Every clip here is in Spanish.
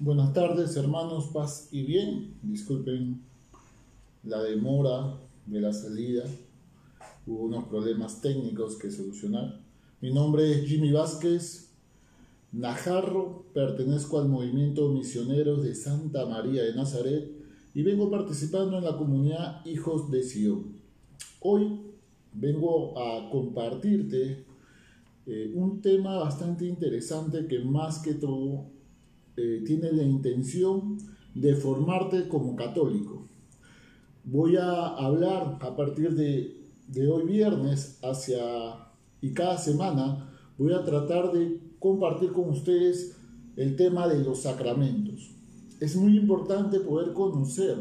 Buenas tardes, hermanos, paz y bien. Disculpen la demora de la salida. Hubo unos problemas técnicos que solucionar. Mi nombre es Jimmy Vázquez Najarro, pertenezco al movimiento Misioneros de Santa María de Nazaret y vengo participando en la comunidad Hijos de Sion. Hoy vengo a compartirte un tema bastante interesante que más que todo tiene la intención de formarte como católico. Voy a hablar a partir de hoy viernes y cada semana voy a tratar de compartir con ustedes el tema de los sacramentos. Es muy importante poder conocer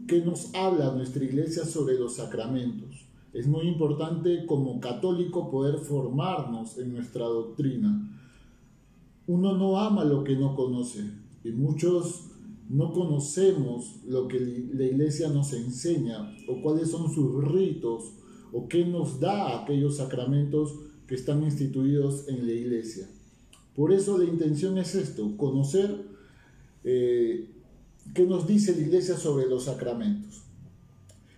qué nos habla nuestra iglesia sobre los sacramentos. Es muy importante como católico poder formarnos en nuestra doctrina. Uno no ama lo que no conoce y muchos no conocemos lo que la iglesia nos enseña o cuáles son sus ritos o qué nos da aquellos sacramentos que están instituidos en la iglesia. Por eso la intención es esto, conocer qué nos dice la iglesia sobre los sacramentos.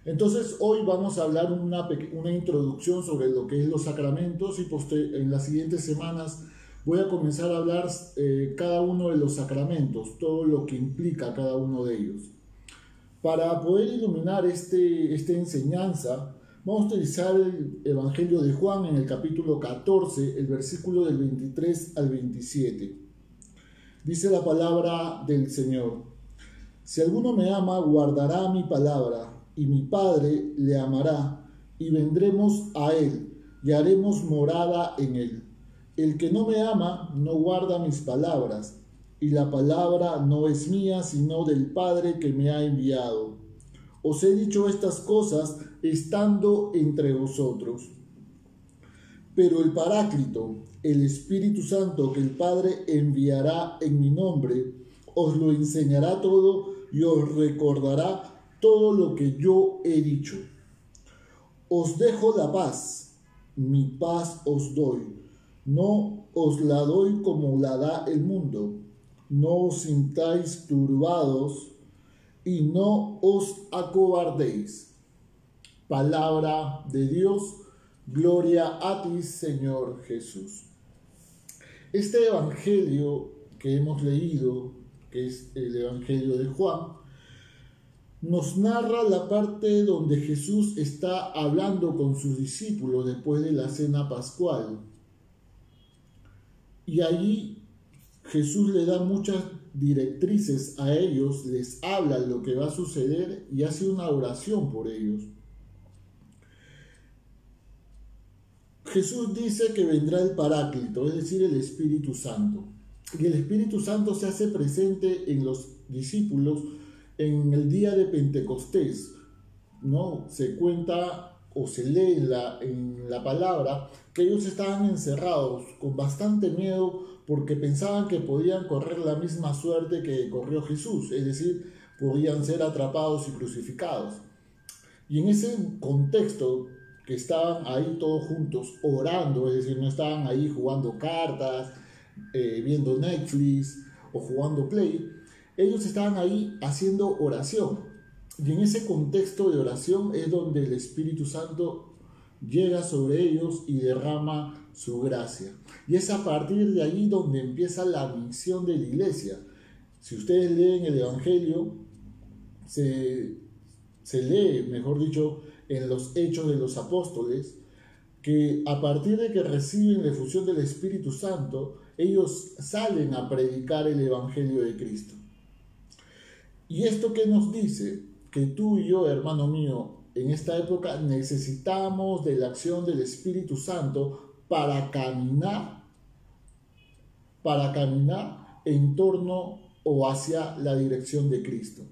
Entonces hoy vamos a hablar una introducción sobre lo que es los sacramentos y en las siguientes semanas voy a comenzar a hablar cada uno de los sacramentos, todo lo que implica cada uno de ellos. Para poder iluminar esta enseñanza, vamos a utilizar el Evangelio de Juan en el capítulo 14, el versículo del 23 al 27. Dice la palabra del Señor: Si alguno me ama, guardará mi palabra, y mi Padre le amará, y vendremos a él, y haremos morada en él. El que no me ama no guarda mis palabras, y la palabra no es mía, sino del Padre que me ha enviado. Os he dicho estas cosas estando entre vosotros. Pero el Paráclito, el Espíritu Santo que el Padre enviará en mi nombre, os lo enseñará todo y os recordará todo lo que yo he dicho. Os dejo la paz, mi paz os doy. No os la doy como la da el mundo. No os sintáis turbados y no os acobardéis. Palabra de Dios, gloria a ti, Señor Jesús. Este evangelio que hemos leído, que es el Evangelio de Juan, nos narra la parte donde Jesús está hablando con sus discípulos después de la cena pascual. Y allí Jesús le da muchas directrices a ellos, les habla lo que va a suceder y hace una oración por ellos. Jesús dice que vendrá el Paráclito, es decir, el Espíritu Santo. Y el Espíritu Santo se hace presente en los discípulos en el día de Pentecostés, ¿no? Se cuenta o se lee en la palabra que ellos estaban encerrados con bastante miedo porque pensaban que podían correr la misma suerte que corrió Jesús, es decir, podían ser atrapados y crucificados. Y en ese contexto que estaban ahí todos juntos orando, es decir, no estaban ahí jugando cartas, viendo Netflix o jugando Play, ellos estaban ahí haciendo oración. Y en ese contexto de oración es donde el Espíritu Santo llega sobre ellos y derrama su gracia. Y es a partir de ahí donde empieza la misión de la iglesia. Si ustedes leen el Evangelio, se lee, mejor dicho, en los Hechos de los Apóstoles, que a partir de que reciben la efusión del Espíritu Santo, ellos salen a predicar el Evangelio de Cristo. ¿Y esto qué nos dice? Que tú y yo, hermano mío, en esta época necesitamos de la acción del Espíritu Santo para caminar en torno o hacia la dirección de Cristo.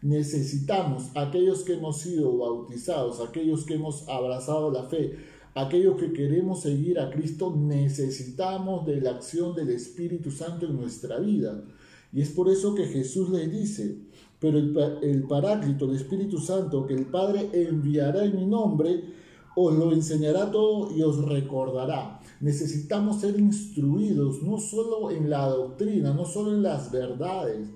Necesitamos, aquellos que hemos sido bautizados, aquellos que hemos abrazado la fe, aquellos que queremos seguir a Cristo, necesitamos de la acción del Espíritu Santo en nuestra vida. Y es por eso que Jesús les dice: pero el Paráclito, el Espíritu Santo, que el Padre enviará en mi nombre, Os lo enseñará todo y os recordará. Necesitamos ser instruidos no solo en la doctrina, no solo en las verdades,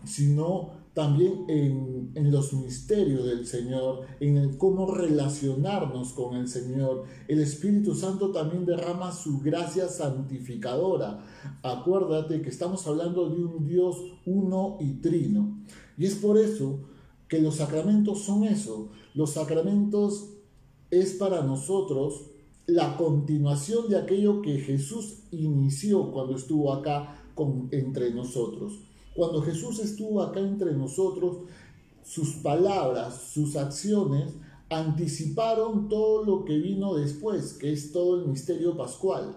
sino también en los misterios del Señor, en el cómo relacionarnos con el Señor. El Espíritu Santo también derrama su gracia santificadora. Acuérdate que estamos hablando de un Dios uno y trino. Y es por eso que los sacramentos son eso. Los sacramentos es para nosotros la continuación de aquello que Jesús inició cuando estuvo acá entre nosotros. Cuando Jesús estuvo acá entre nosotros, sus palabras, sus acciones anticiparon todo lo que vino después, que es todo el misterio pascual.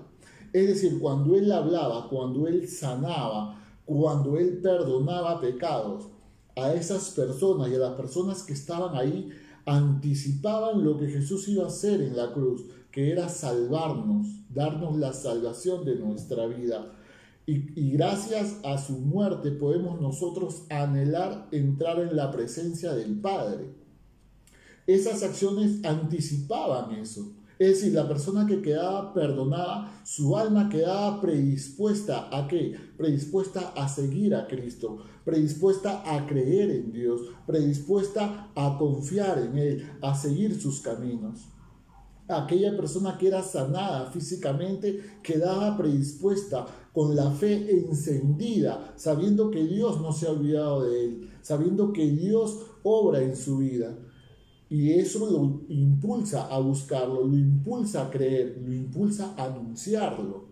Es decir, cuando Él hablaba, cuando Él sanaba, cuando Él perdonaba pecados, a esas personas y a las personas que estaban ahí, anticipaban lo que Jesús iba a hacer en la cruz, que era salvarnos, darnos la salvación de nuestra vida. Y gracias a su muerte podemos nosotros anhelar entrar en la presencia del Padre. Esas acciones anticipaban eso. Es decir, la persona que quedaba perdonada, su alma quedaba predispuesta ¿a qué? Predispuesta a seguir a Cristo, predispuesta a creer en Dios, predispuesta a confiar en Él, a seguir sus caminos. Aquella persona que era sanada físicamente quedaba predispuesta con la fe encendida, sabiendo que Dios no se ha olvidado de él, sabiendo que Dios obra en su vida. Y eso lo impulsa a buscarlo, lo impulsa a creer, lo impulsa a anunciarlo.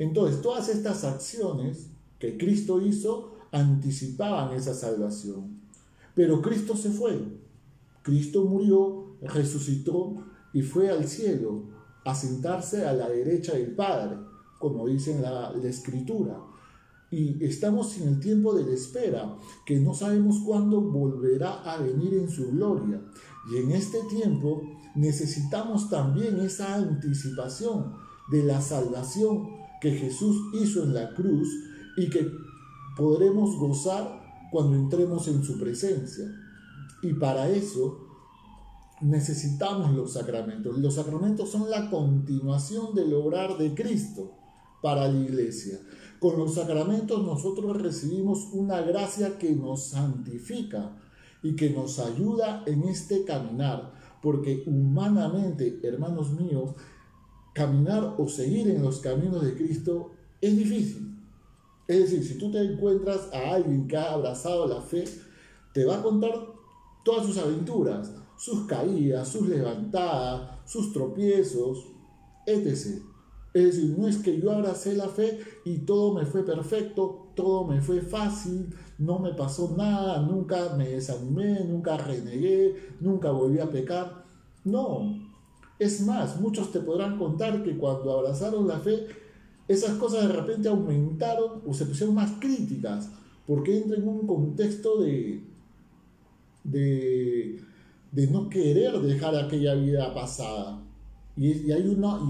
Entonces, todas estas acciones que Cristo hizo anticipaban esa salvación. Pero Cristo se fue. Cristo murió, resucitó y fue al cielo a sentarse a la derecha del Padre, como dice en la Escritura. Y estamos en el tiempo de la espera, que no sabemos cuándo volverá a venir en su gloria. Y en este tiempo necesitamos también esa anticipación de la salvación que Jesús hizo en la cruz y que podremos gozar cuando entremos en su presencia. Y para eso necesitamos los sacramentos. Los sacramentos son la continuación del obrar de Cristo para la iglesia. Con los sacramentos nosotros recibimos una gracia que nos santifica y que nos ayuda en este caminar, porque humanamente, hermanos míos, caminar o seguir en los caminos de Cristo es difícil. Es decir, si tú te encuentras a alguien que ha abrazado la fe, te va a contar todas sus aventuras, sus caídas, sus levantadas, sus tropiezos, etc. Es decir, no es que yo abracé la fe y todo me fue perfecto, todo me fue fácil, no me pasó nada, nunca me desanimé, nunca renegué, nunca volví a pecar. No, es más, muchos te podrán contar que cuando abrazaron la fe, esas cosas de repente aumentaron o se pusieron más críticas, porque entran en un contexto de no querer dejar aquella vida pasada. Y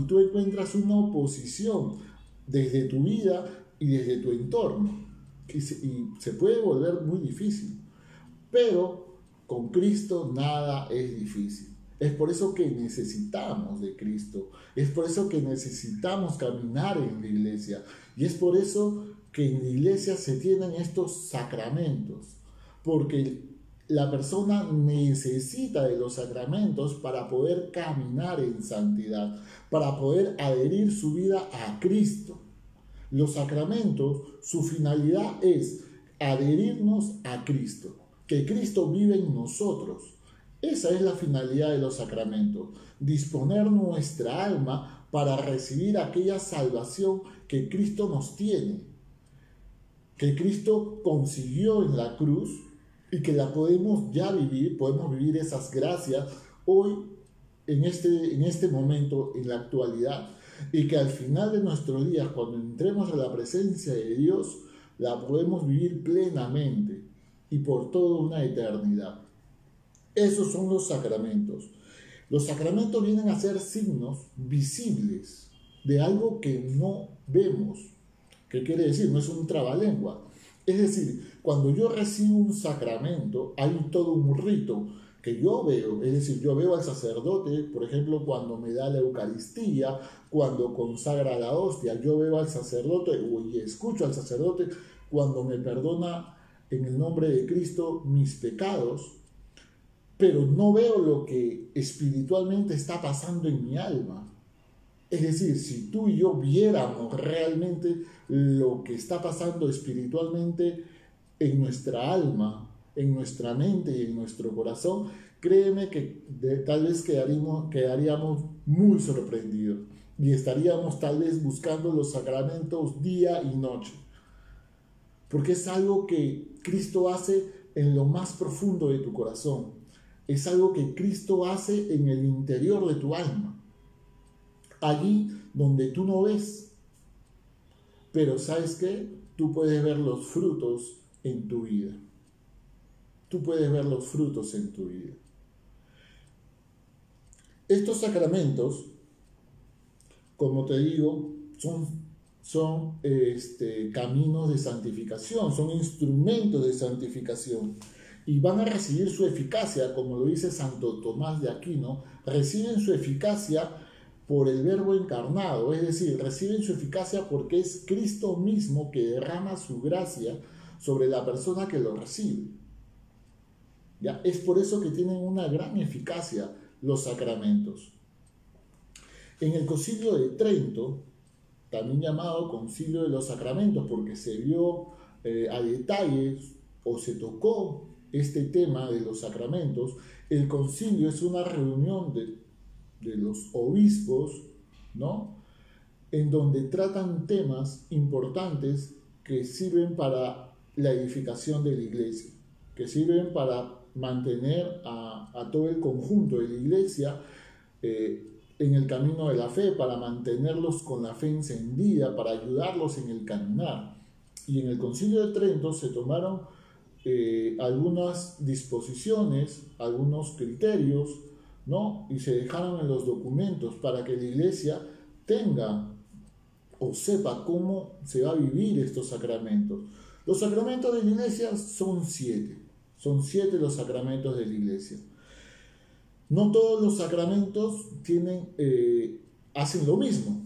tú encuentras una oposición desde tu vida y desde tu entorno. Y se puede volver muy difícil. Pero con Cristo nada es difícil. Es por eso que necesitamos de Cristo. Es por eso que necesitamos caminar en la iglesia. Y es por eso que en la iglesia se tienen estos sacramentos. Porque la persona necesita de los sacramentos para poder caminar en santidad, para poder adherir su vida a Cristo. Los sacramentos, su finalidad es adherirnos a Cristo, que Cristo vive en nosotros. Esa es la finalidad de los sacramentos, disponer nuestra alma para recibir aquella salvación que Cristo nos tiene, que Cristo consiguió en la cruz, y que la podemos ya vivir, podemos vivir esas gracias hoy, en este momento, en la actualidad, y que al final de nuestros días, cuando entremos a la presencia de Dios, la podemos vivir plenamente y por toda una eternidad. Esos son los sacramentos. Los sacramentos vienen a ser signos visibles de algo que no vemos. ¿Qué quiere decir? No es un trabalengua. Es decir, cuando yo recibo un sacramento, hay todo un rito que yo veo, es decir, yo veo al sacerdote, por ejemplo, cuando me da la Eucaristía, cuando consagra la hostia, yo veo al sacerdote y escucho al sacerdote cuando me perdona en el nombre de Cristo mis pecados, pero no veo lo que espiritualmente está pasando en mi alma. Es decir, si tú y yo viéramos realmente lo que está pasando espiritualmente en nuestra alma, en nuestra mente y en nuestro corazón, créeme que tal vez quedaríamos muy sorprendidos y estaríamos tal vez buscando los sacramentos día y noche, porque es algo que Cristo hace en lo más profundo de tu corazón, es algo que Cristo hace en el interior de tu alma, allí donde tú no ves, pero ¿sabes qué? Tú puedes ver los frutos en tu vida. Tú puedes ver los frutos en tu vida. Estos sacramentos, como te digo, son caminos de santificación, son instrumentos de santificación y van a recibir su eficacia, como lo dice Santo Tomás de Aquino, reciben su eficacia por el Verbo encarnado, es decir, reciben su eficacia porque es Cristo mismo que derrama su gracia sobre la persona que lo recibe. ¿Ya? Es por eso que tienen una gran eficacia los sacramentos. En el Concilio de Trento, también llamado Concilio de los Sacramentos, porque se vio a detalle o se tocó este tema de los sacramentos, el concilio es una reunión de los obispos, ¿no? En donde tratan temas importantes que sirven para la edificación de la iglesia, que sirven para mantener a todo el conjunto de la iglesia en el camino de la fe, para mantenerlos con la fe encendida, para ayudarlos en el caminar. Y en el Concilio de Trento se tomaron algunas disposiciones, algunos criterios, ¿no? Y se dejaron en los documentos para que la iglesia tenga o sepa cómo se va a vivir estos sacramentos. Los sacramentos de la iglesia son 7. Son 7 los sacramentos de la iglesia. No todos los sacramentos hacen lo mismo.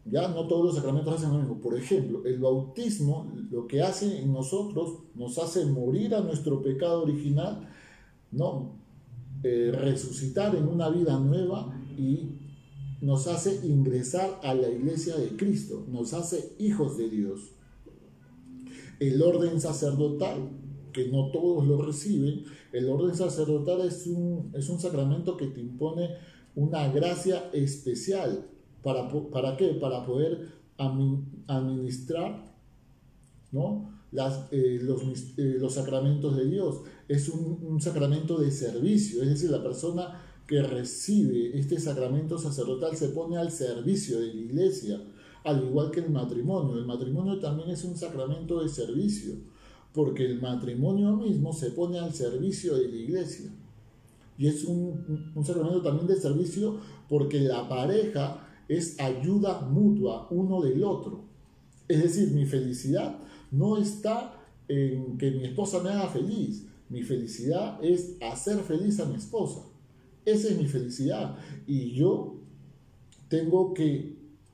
Ya no todos los sacramentos hacen lo mismo. Por ejemplo, el bautismo lo que hace en nosotros nos hace morir a nuestro pecado original, ¿no? Resucitar en una vida nueva y nos hace ingresar a la iglesia de Cristo, nos hace hijos de Dios. El orden sacerdotal, que no todos lo reciben, el orden sacerdotal es un sacramento que te impone una gracia especial. ¿Para qué? Para poder administrar, ¿no? Los sacramentos de Dios. Es un sacramento de servicio, es decir, la persona que recibe este sacramento sacerdotal se pone al servicio de la iglesia, al igual que el matrimonio. El matrimonio también es un sacramento de servicio, porque el matrimonio mismo se pone al servicio de la iglesia. Y es un sacramento también de servicio porque la pareja es ayuda mutua uno del otro. Es decir, mi felicidad no está en que mi esposa me haga feliz. Mi felicidad es hacer feliz a mi esposa. Esa es mi felicidad. Y yo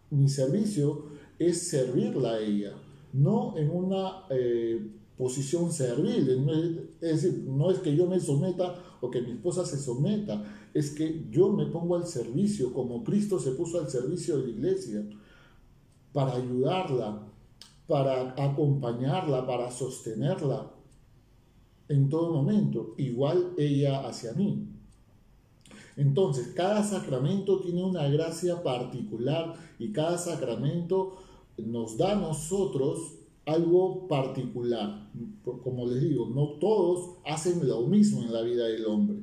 mi servicio es servirla a ella, no en una posición servil. Es decir, no es que yo me someta o que mi esposa se someta, es que yo me pongo al servicio, como Cristo se puso al servicio de la iglesia, para ayudarla, para acompañarla, para sostenerla en todo momento, igual ella hacia mí. Entonces, cada sacramento tiene una gracia particular y cada sacramento nos da a nosotros algo particular. Como les digo, no todos hacen lo mismo en la vida del hombre.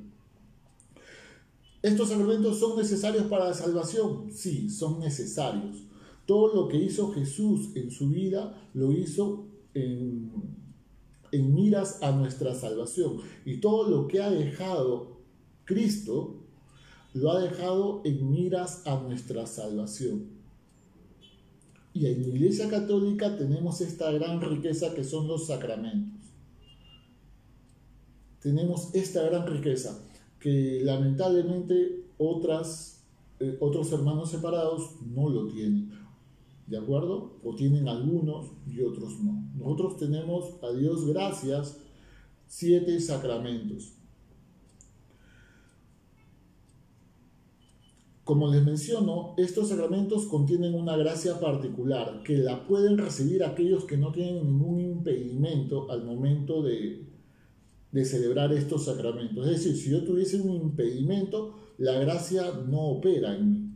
¿Estos sacramentos son necesarios para la salvación? Sí, son necesarios. Todo lo que hizo Jesús en su vida lo hizo en miras a nuestra salvación. Y todo lo que ha dejado Cristo lo ha dejado en miras a nuestra salvación. Y en la Iglesia Católica tenemos esta gran riqueza que son los sacramentos. tenemos esta gran riqueza que lamentablemente otros hermanos separados no lo tienen, ¿de acuerdo? O tienen algunos y otros no. Nosotros tenemos, a Dios gracias, 7 sacramentos. Como les menciono, estos sacramentos contienen una gracia particular que la pueden recibir aquellos que no tienen ningún impedimento al momento de celebrar estos sacramentos. Es decir, si yo tuviese un impedimento, la gracia no opera en mí.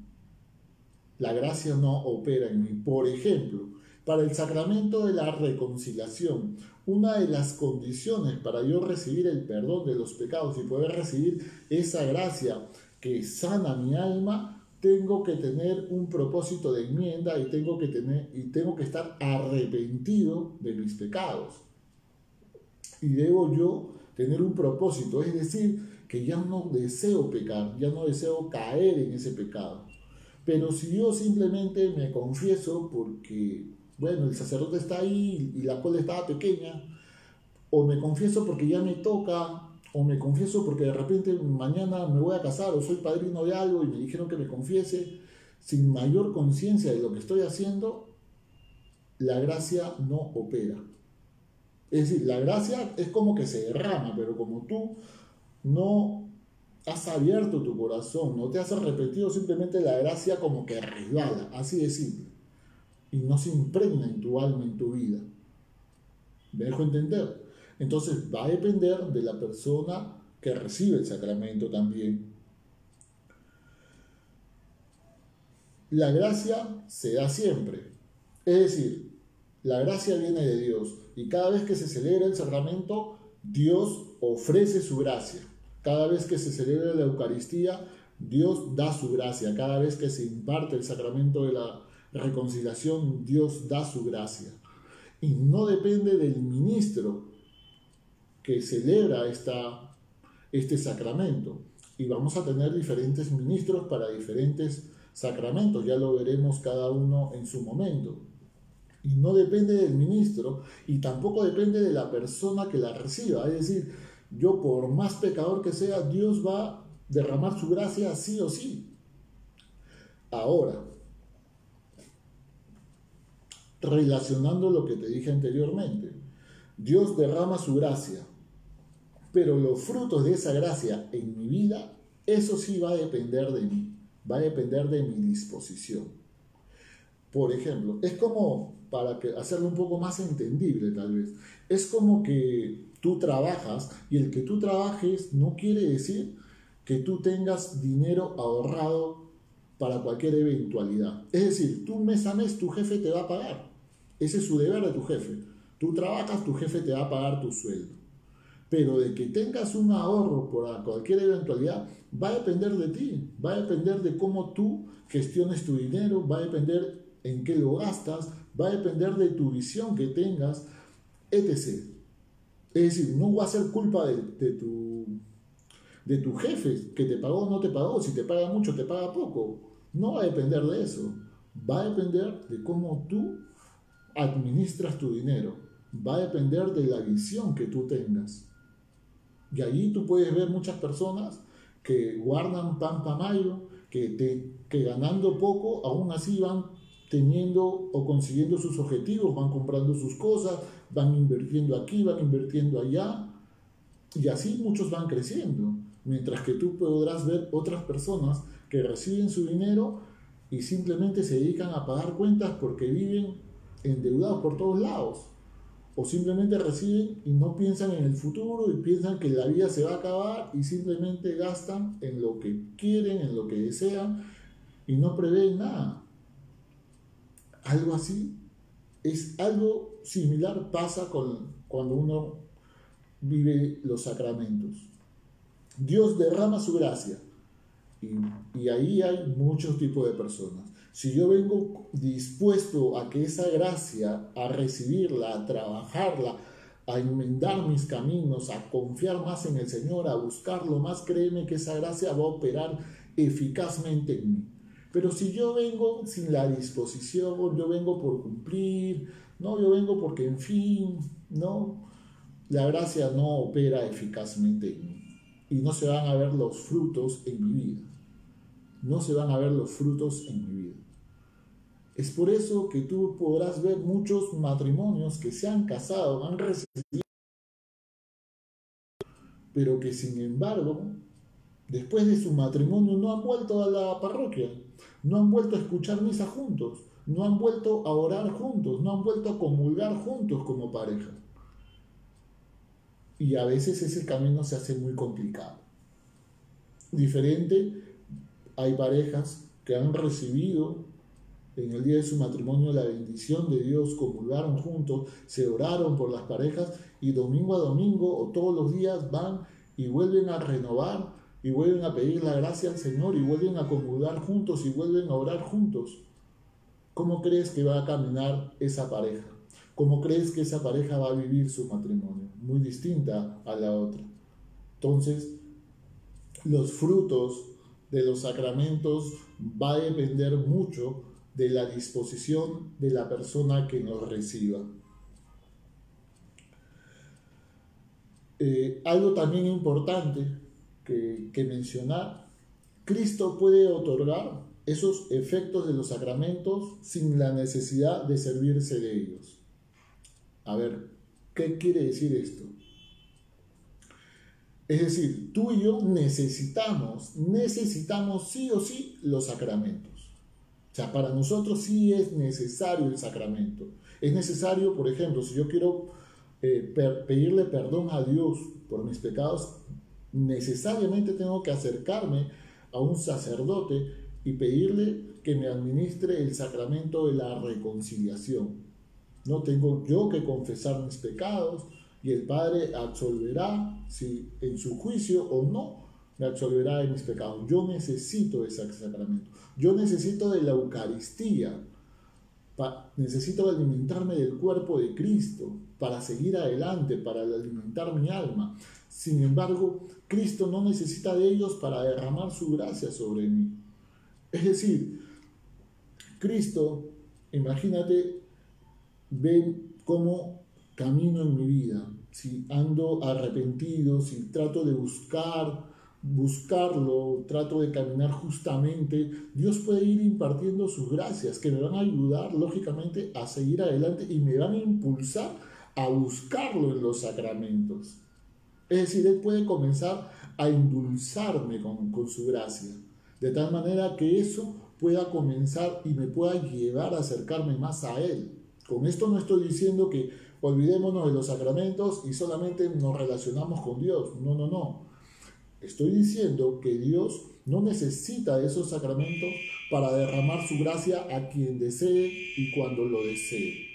La gracia no opera en mí. Por ejemplo, para el sacramento de la reconciliación, una de las condiciones para yo recibir el perdón de los pecados y poder recibir esa gracia que sana mi alma, tengo que tener un propósito de enmienda y tengo que estar arrepentido de mis pecados. Y debo yo tener un propósito, es decir, que ya no deseo pecar, ya no deseo caer en ese pecado. Pero si yo simplemente me confieso porque, bueno, el sacerdote está ahí y la cola estaba pequeña, o me confieso porque ya me toca, o me confieso porque de repente mañana me voy a casar o soy padrino de algo y me dijeron que me confiese, sin mayor conciencia de lo que estoy haciendo, la gracia no opera. Es decir, la gracia es como que se derrama, pero como tú no has abierto tu corazón, no te has arrepentido, simplemente la gracia como que resbala, así de simple, y no se impregna en tu alma, en tu vida. ¿Me dejo entender? Entonces va a depender de la persona que recibe el sacramento también. La gracia se da siempre, es decir, la gracia viene de Dios y cada vez que se celebra el sacramento, Dios ofrece su gracia. Cada vez que se celebra la Eucaristía, Dios da su gracia. Cada vez que se imparte el sacramento de la reconciliación, Dios da su gracia. Y no depende del ministro que celebra este sacramento. Y vamos a tener diferentes ministros para diferentes sacramentos. Ya lo veremos cada uno en su momento. Y no depende del ministro y tampoco depende de la persona que la reciba. Es decir, yo por más pecador que sea, Dios va a derramar su gracia sí o sí. Ahora, relacionando lo que te dije anteriormente, Dios derrama su gracia, pero los frutos de esa gracia en mi vida, eso sí va a depender de mí, va a depender de mi disposición. Por ejemplo, es como, para hacerlo un poco más entendible tal vez, es como que tú trabajas y el que tú trabajes no quiere decir que tú tengas dinero ahorrado para cualquier eventualidad. Es decir, tú mes a mes tu jefe te va a pagar. Ese es su deber de tu jefe. Tú trabajas, tu jefe te va a pagar tu sueldo. Pero de que tengas un ahorro por cualquier eventualidad va a depender de ti, va a depender de cómo tú gestiones tu dinero, va a depender en qué lo gastas, va a depender de tu visión que tengas, etc. Es decir, no va a ser culpa de tu jefe que te pagó o no te pagó, si te paga mucho, te paga poco. No va a depender de eso, va a depender de cómo tú administras tu dinero, va a depender de la visión que tú tengas. Y allí tú puedes ver muchas personas que guardan pan para mayo, que ganando poco, aún así van teniendo o consiguiendo sus objetivos, van comprando sus cosas, van invirtiendo aquí, van invirtiendo allá, y así muchos van creciendo. Mientras que tú podrás ver otras personas que reciben su dinero y simplemente se dedican a pagar cuentas porque viven endeudados por todos lados. O simplemente reciben y no piensan en el futuro y piensan que la vida se va a acabar y simplemente gastan en lo que quieren, en lo que desean y no prevén nada. Algo así, algo similar pasa cuando uno vive los sacramentos. Dios derrama su gracia y ahí hay muchos tipos de personas. Si yo vengo dispuesto a que esa gracia, a recibirla, a trabajarla, a enmendar mis caminos, a confiar más en el Señor, a buscarlo más, créeme que esa gracia va a operar eficazmente en mí. Pero si yo vengo sin la disposición, yo vengo por cumplir, no, yo vengo porque en fin, no, la gracia no opera eficazmente en mí y no se van a ver los frutos en mi vida. No se van a ver los frutos en mi vida. Es por eso que tú podrás ver muchos matrimonios que se han casado, han recibido, pero que sin embargo, después de su matrimonio no han vuelto a la parroquia, no han vuelto a escuchar misa juntos, no han vuelto a orar juntos, no han vuelto a comulgar juntos como pareja. Y a veces ese camino se hace muy complicado. Diferente, hay parejas que han recibido en el día de su matrimonio la bendición de Dios, comulgaron juntos, se oraron por las parejas y domingo a domingo o todos los días van y vuelven a renovar y vuelven a pedir la gracia al Señor y vuelven a comulgar juntos y vuelven a orar juntos. ¿Cómo crees que va a caminar esa pareja? ¿Cómo crees que esa pareja va a vivir su matrimonio? Muy distinta a la otra. Entonces, los frutos de los sacramentos va a depender mucho de la disposición de la persona que nos reciba. Algo también importante que mencionar, Cristo puede otorgar esos efectos de los sacramentos sin la necesidad de servirse de ellos. A ver, ¿qué quiere decir esto? Es decir, tú y yo necesitamos sí o sí los sacramentos. O sea, para nosotros sí es necesario el sacramento. Es necesario, por ejemplo, si yo quiero pedirle perdón a Dios por mis pecados, necesariamente tengo que acercarme a un sacerdote y pedirle que me administre el sacramento de la reconciliación. No tengo yo que confesar mis pecados y el Padre absolverá si en su juicio o no me absolverá de mis pecados. Yo necesito ese sacramento. Yo necesito de la Eucaristía. Necesito alimentarme del cuerpo de Cristo para seguir adelante, para alimentar mi alma. Sin embargo, Cristo no necesita de ellos para derramar su gracia sobre mí. Es decir, Cristo, imagínate, ven cómo camino en mi vida, si ando arrepentido, si trato de buscarlo, trato de caminar justamente, Dios puede ir impartiendo sus gracias que me van a ayudar lógicamente a seguir adelante y me van a impulsar a buscarlo en los sacramentos. Es decir, Él puede comenzar a endulzarme con su gracia, de tal manera que eso pueda comenzar y me pueda llevar a acercarme más a Él. Con esto no estoy diciendo que olvidémonos de los sacramentos y solamente nos relacionamos con Dios. No, no, no. Estoy diciendo que Dios no necesita de esos sacramentos para derramar su gracia a quien desee y cuando lo desee.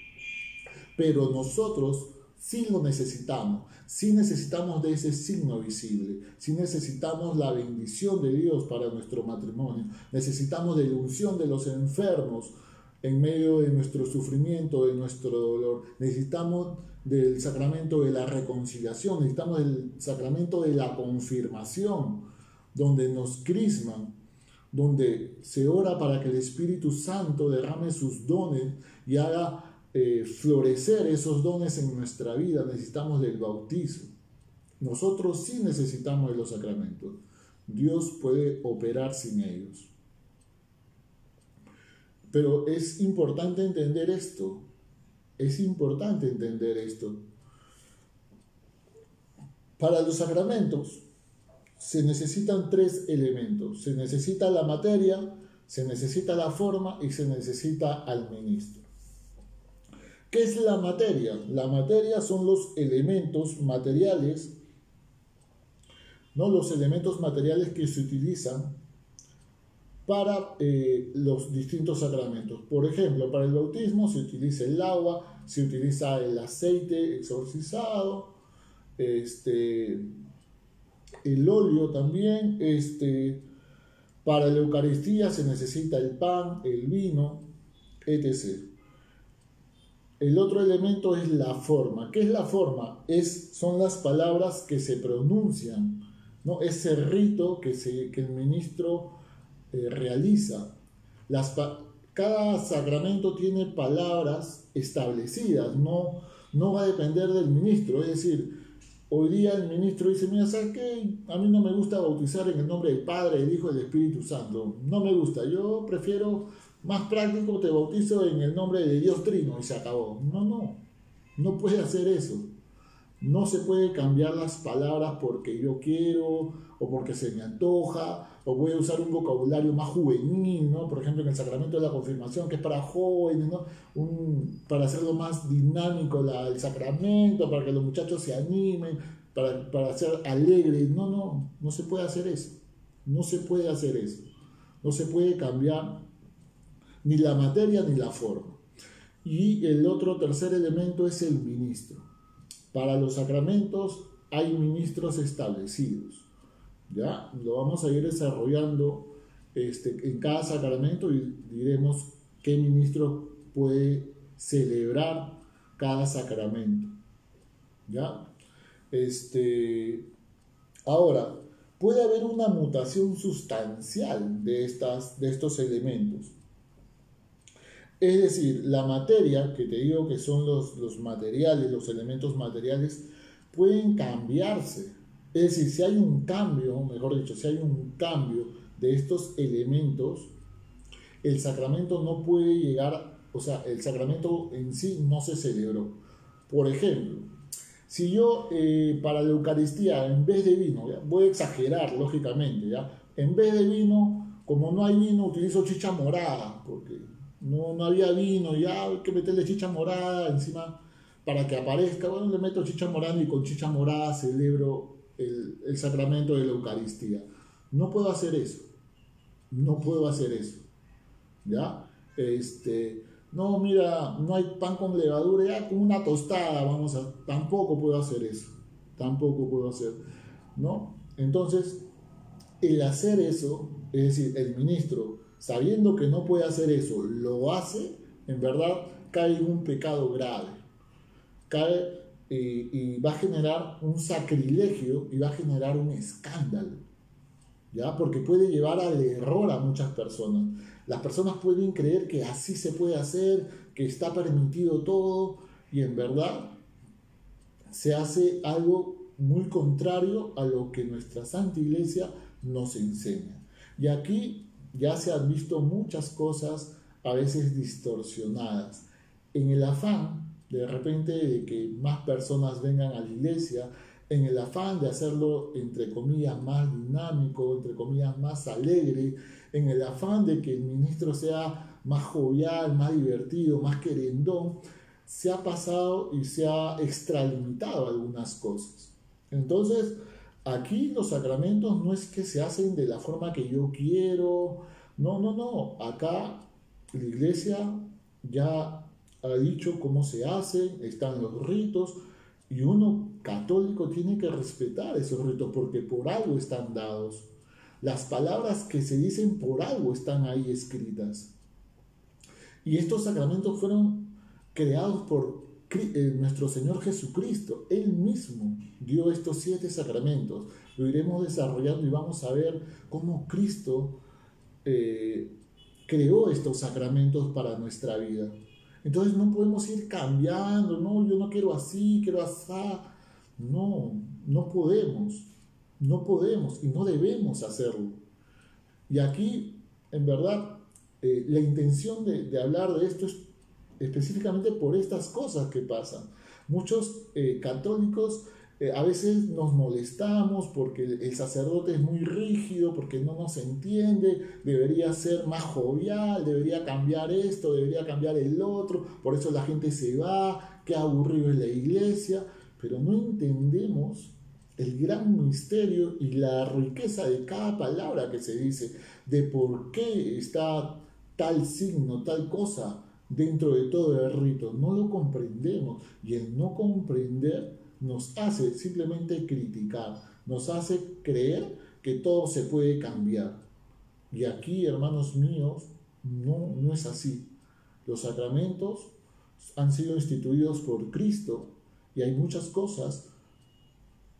Pero nosotros sí lo necesitamos. Sí necesitamos de ese signo visible. Sí necesitamos la bendición de Dios para nuestro matrimonio. Necesitamos de la unción de los enfermos en medio de nuestro sufrimiento, de nuestro dolor. Necesitamos del sacramento de la reconciliación, necesitamos del sacramento de la confirmación, donde nos crisman, donde se ora para que el Espíritu Santo derrame sus dones y haga florecer esos dones en nuestra vida. Necesitamos del bautismo. Nosotros sí necesitamos de los sacramentos. Dios puede operar sin ellos. Pero es importante entender esto. Es importante entender esto. Para los sacramentos se necesitan 3 elementos. Se necesita la materia, se necesita la forma y se necesita al ministro. ¿Qué es la materia? La materia son los elementos materiales, ¿no? Los elementos materiales que se utilizan para los distintos sacramentos. Por ejemplo, para el bautismo se utiliza el agua, se utiliza el aceite exorcizado, el óleo también, para la Eucaristía se necesita el pan, el vino, etc. El otro elemento es la forma. ¿Qué es la forma? Son las palabras que se pronuncian, ¿no? Ese rito que el ministro realiza. Cada sacramento tiene palabras establecidas, no va a depender del ministro. Es decir, hoy día el ministro dice, mira, ¿sabes qué? A mí no me gusta bautizar en el nombre del Padre, del Hijo y del Espíritu Santo. No me gusta. Yo prefiero, más práctico, te bautizo en el nombre de Dios Trino y se acabó. No, no. No puede hacer eso. No se puede cambiar las palabras porque yo quiero o porque se me antoja o voy a usar un vocabulario más juvenil, ¿no? Por ejemplo, en el sacramento de la confirmación, que es para jóvenes, ¿no? Para hacerlo más dinámico el sacramento, para que los muchachos se animen, para ser alegres. No, no, no se puede hacer eso. No se puede hacer eso. No se puede cambiar ni la materia ni la forma. Y el otro tercer elemento es el ministro. Para los sacramentos hay ministros establecidos, ¿ya? Lo vamos a ir desarrollando en cada sacramento y diremos qué ministro puede celebrar cada sacramento, ¿ya? Ahora, puede haber una mutación sustancial de estos elementos. Es decir, la materia, que te digo que son los materiales, los elementos materiales, pueden cambiarse. Es decir, si hay un cambio, mejor dicho, si hay un cambio de estos elementos, el sacramento no puede llegar, o sea, el sacramento en sí no se celebró. Por ejemplo, si yo para la Eucaristía, en vez de vino, ¿ya? Voy a exagerar, lógicamente, ¿ya? En vez de vino, como no hay vino, utilizo chicha morada, porque no había vino, ya hay que meterle chicha morada encima para que aparezca. Bueno, le meto chicha morada y con chicha morada celebro el sacramento de la Eucaristía. No puedo hacer eso. No puedo hacer eso. ¿Ya? No, mira, no hay pan con levadura, ya con una tostada tampoco puedo hacer eso. Tampoco puedo hacer, ¿no? Entonces, el hacer eso, es decir, el ministro, sabiendo que no puede hacer eso, lo hace, en verdad cae en un pecado grave. Cae y va a generar un sacrilegio y va a generar un escándalo, ¿ya? Porque puede llevar al error a muchas personas. Las personas pueden creer que así se puede hacer, que está permitido todo, y en verdad se hace algo muy contrario a lo que nuestra Santa Iglesia nos enseña. Y aquí ya se han visto muchas cosas a veces distorsionadas. En el afán, de repente, de que más personas vengan a la iglesia, en el afán de hacerlo, entre comillas, más dinámico, entre comillas, más alegre, en el afán de que el ministro sea más jovial, más divertido, más querendón, se ha pasado y se ha extralimitado algunas cosas. Entonces, aquí los sacramentos no es que se hacen de la forma que yo quiero, no. Acá la iglesia ya ha dicho cómo se hacen, están los ritos, y uno católico tiene que respetar esos ritos porque por algo están dados. Las palabras que se dicen por algo están ahí escritas. Y estos sacramentos fueron creados por nuestro Señor Jesucristo. Él mismo dio estos 7 sacramentos. Lo iremos desarrollando y vamos a ver cómo Cristo creó estos sacramentos para nuestra vida. Entonces no podemos ir cambiando, no, yo no quiero así, quiero asá. No podemos y no debemos hacerlo. Y aquí, en verdad, la intención de hablar de esto es específicamente por estas cosas que pasan. Muchos católicos a veces nos molestamos porque el sacerdote es muy rígido, porque no nos entiende, debería ser más jovial, debería cambiar esto, debería cambiar el otro, por eso la gente se va, qué aburrido es la iglesia, pero no entendemos el gran misterio y la riqueza de cada palabra que se dice, de por qué está tal signo, tal cosa dentro de todo el rito. No lo comprendemos, y el no comprender nos hace simplemente criticar, nos hace creer que todo se puede cambiar. Y aquí, hermanos míos, no es así. Los sacramentos han sido instituidos por Cristo y hay muchas cosas,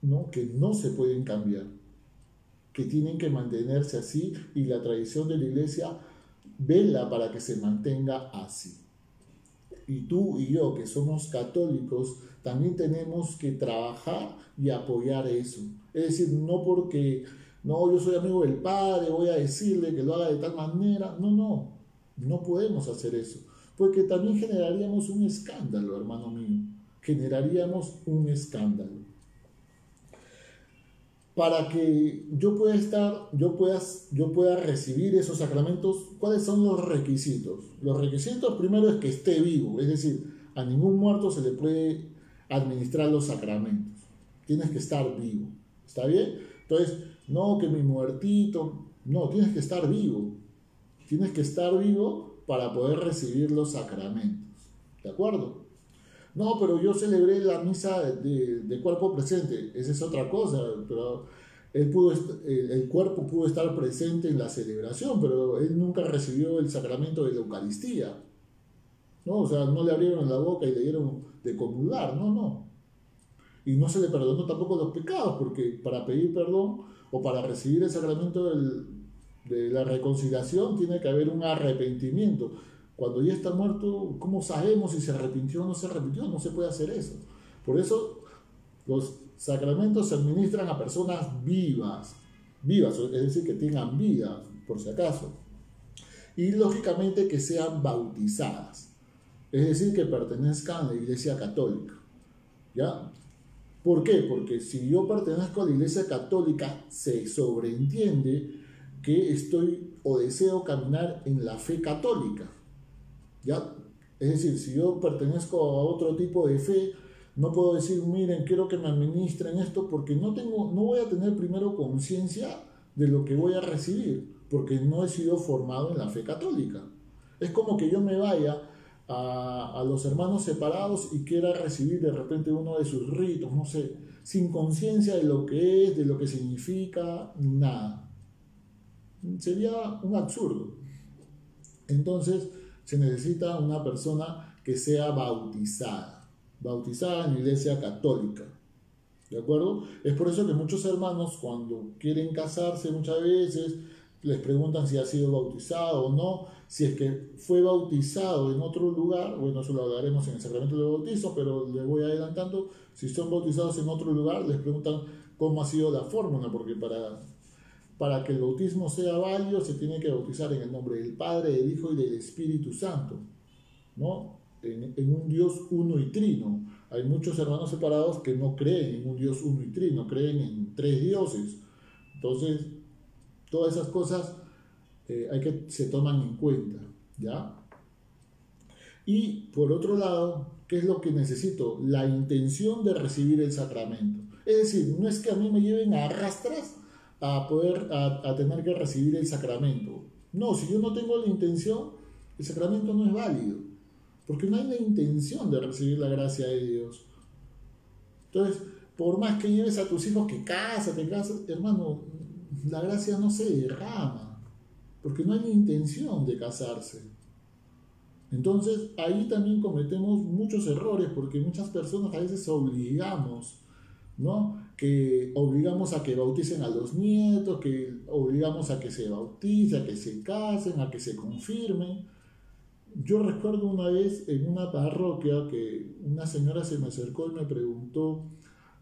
¿no?, que no se pueden cambiar, que tienen que mantenerse así, y la tradición de la iglesia vela para que se mantenga así. y tú y yo, que somos católicos, también tenemos que trabajar y apoyar eso. Es decir, no porque, no, yo soy amigo del Padre, voy a decirle que lo haga de tal manera. No, no, no podemos hacer eso. Porque también generaríamos un escándalo, hermano mío. Generaríamos un escándalo. Para que yo pueda recibir esos sacramentos, ¿cuáles son los requisitos? Los requisitos primero es que esté vivo, es decir, a ningún muerto se le puede administrar los sacramentos. Tienes que estar vivo, ¿está bien? Entonces, no que mi muertito, no, tienes que estar vivo. Tienes que estar vivo para poder recibir los sacramentos, ¿de acuerdo? No, pero yo celebré la misa de cuerpo presente. Esa es otra cosa, pero el cuerpo pudo estar presente en la celebración, pero él nunca recibió el sacramento de la Eucaristía. ¿No? O sea, no le abrieron la boca y le dieron de comulgar, no, no. Y no se le perdonó tampoco los pecados, porque para pedir perdón o para recibir el sacramento de la reconciliación tiene que haber un arrepentimiento. Cuando ya está muerto, ¿cómo sabemos si se arrepintió o no se arrepintió? No se puede hacer eso. Por eso los sacramentos se administran a personas vivas, es decir, que tengan vida, por si acaso. Y lógicamente que sean bautizadas, es decir, que pertenezcan a la Iglesia Católica. ¿Ya? ¿Por qué? Porque si yo pertenezco a la Iglesia Católica, se sobreentiende que estoy o deseo caminar en la fe católica. ¿Ya? Es decir, si yo pertenezco a otro tipo de fe, no puedo decir, miren, quiero que me administren esto, porque no voy a tener primero conciencia de lo que voy a recibir, porque no he sido formado en la fe católica. Es como que yo me vaya a los hermanos separados y quiera recibir de repente uno de sus ritos, no sé, sin conciencia de lo que es, de lo que significa, nada. Sería un absurdo. Entonces, se necesita una persona que sea bautizada en la Iglesia Católica, ¿de acuerdo? Es por eso que muchos hermanos cuando quieren casarse muchas veces les preguntan si ha sido bautizado o no, si es que fue bautizado en otro lugar, bueno, eso lo hablaremos en el sacramento del bautizo, pero les voy adelantando, si son bautizados en otro lugar, les preguntan cómo ha sido la fórmula, porque para que el bautismo sea válido se tiene que bautizar en el nombre del Padre, del Hijo y del Espíritu Santo, ¿no? En un Dios uno y trino. Hay muchos hermanos separados que no creen en un Dios uno y trino, creen en tres dioses. Entonces, todas esas cosas se toman en cuenta, ¿ya? Y por otro lado, ¿qué es lo que necesito? La intención de recibir el sacramento. Es decir, no es que a mí me lleven a rastras a tener que recibir el sacramento. No, si yo no tengo la intención, el sacramento no es válido, porque no hay la intención de recibir la gracia de Dios. Entonces, por más que lleves a tus hijos que cásate, hermano, la gracia no se derrama, porque no hay la intención de casarse. Entonces, ahí también cometemos muchos errores, porque muchas personas a veces obligamos, ¿no? Que obligamos a que bauticen a los nietos, que obligamos a que se bauticen, a que se casen, a que se confirmen. Yo recuerdo una vez en una parroquia que una señora se me acercó y me preguntó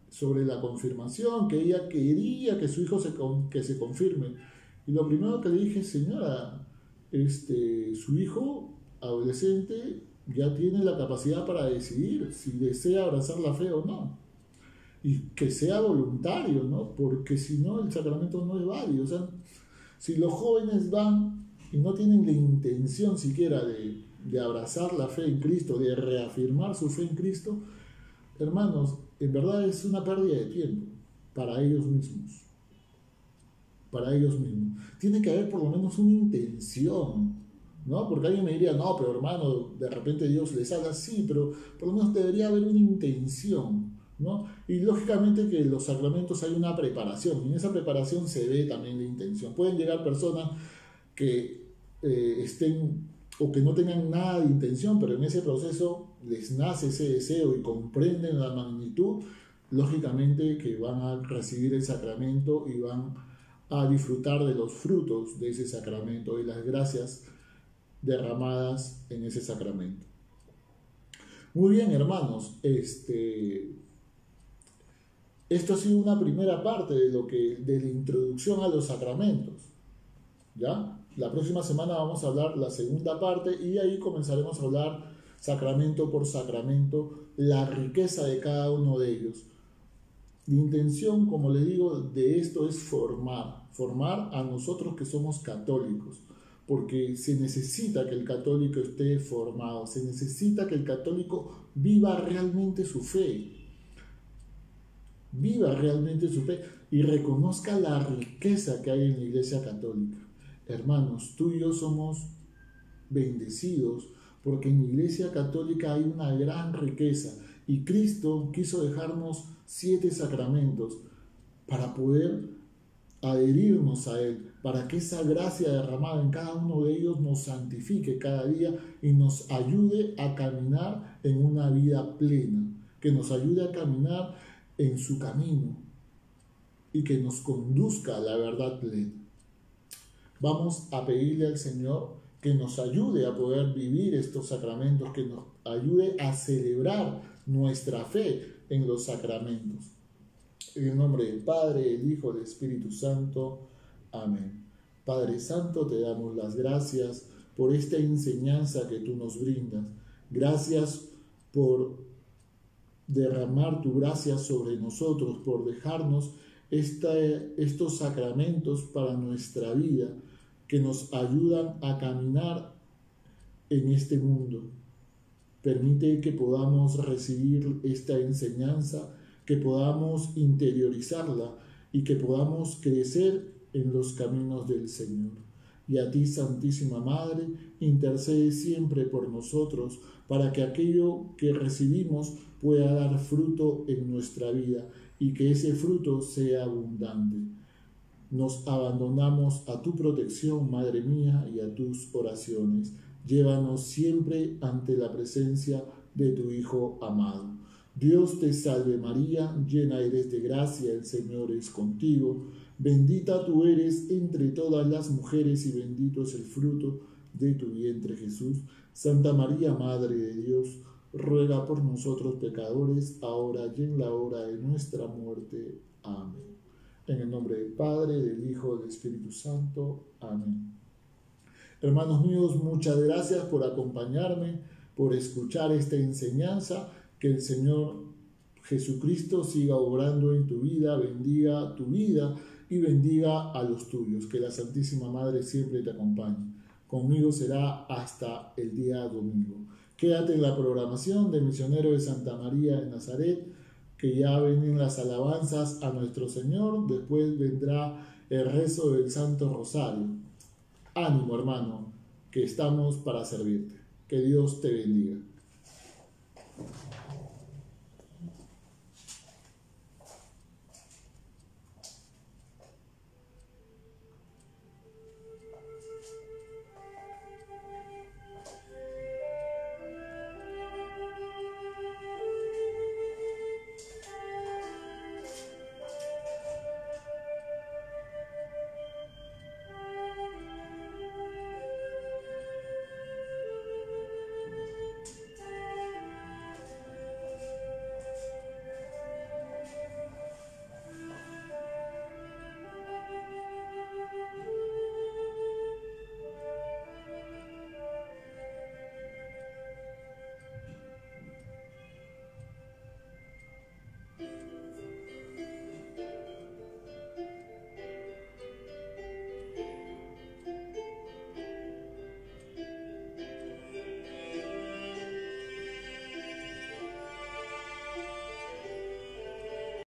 sobre la confirmación, que ella quería que su hijo que se confirme. Y lo primero que le dije, señora, su hijo adolescente ya tiene la capacidad para decidir si desea abrazar la fe o no. Y que sea voluntario, ¿no? Porque si no, el sacramento no es válido. O sea, si los jóvenes van y no tienen la intención siquiera de abrazar la fe en Cristo, de reafirmar su fe en Cristo, hermanos, en verdad es una pérdida de tiempo para ellos mismos. Para ellos mismos. Tiene que haber por lo menos una intención, ¿no? Porque alguien me diría, no, pero hermano, de repente Dios les habla así, pero por lo menos debería haber una intención, ¿no? Y lógicamente que en los sacramentos hay una preparación, y en esa preparación se ve también la intención. Pueden llegar personas que estén o que no tengan nada de intención, pero en ese proceso les nace ese deseo y comprenden la magnitud, lógicamente que van a recibir el sacramento y van a disfrutar de los frutos de ese sacramento y las gracias derramadas en ese sacramento. Muy bien, hermanos, esto ha sido una primera parte de la introducción a los sacramentos, ¿ya? La próxima semana vamos a hablar la segunda parte y ahí comenzaremos a hablar sacramento por sacramento, la riqueza de cada uno de ellos. La intención, como le digo, de esto es formar a nosotros que somos católicos, porque se necesita que el católico esté formado, se necesita que el católico viva realmente su fe y reconozca la riqueza que hay en la Iglesia Católica. Hermanos, tú y yo somos bendecidos porque en la Iglesia Católica hay una gran riqueza y Cristo quiso dejarnos 7 sacramentos para poder adherirnos a Él, para que esa gracia derramada en cada uno de ellos nos santifique cada día y nos ayude a caminar en una vida plena, que nos ayude a caminar en su camino y que nos conduzca a la verdad plena. Vamos a pedirle al Señor que nos ayude a poder vivir estos sacramentos, que nos ayude a celebrar nuestra fe en los sacramentos. En el nombre del Padre, del Hijo, del Espíritu Santo. Amén. Padre Santo, te damos las gracias por esta enseñanza que tú nos brindas. Gracias por derramar tu gracia sobre nosotros, por dejarnos estos sacramentos para nuestra vida, que nos ayudan a caminar en este mundo. Permite que podamos recibir esta enseñanza, que podamos interiorizarla y que podamos crecer en los caminos del Señor. Y a ti, Santísima Madre, intercede siempre por nosotros para que aquello que recibimos pueda dar fruto en nuestra vida y que ese fruto sea abundante. Nos abandonamos a tu protección, Madre mía, y a tus oraciones. Llévanos siempre ante la presencia de tu Hijo amado. Dios te salve María, llena eres de gracia, el Señor es contigo. Bendita tú eres entre todas las mujeres y bendito es el fruto de tu vientre Jesús. Santa María, Madre de Dios, ruega por nosotros pecadores, ahora y en la hora de nuestra muerte. Amén. En el nombre del Padre, del Hijo, del Espíritu Santo. Amén. Hermanos míos, muchas gracias por acompañarme, por escuchar esta enseñanza. Que el Señor Jesucristo siga obrando en tu vida, bendiga tu vida y bendiga a los tuyos. Que la Santísima Madre siempre te acompañe. Conmigo será hasta el día domingo. Quédate en la programación de Misionero de Santa María de Nazaret, que ya vienen las alabanzas a nuestro Señor. Después vendrá el rezo del Santo Rosario. Ánimo, hermano, que estamos para servirte. Que Dios te bendiga.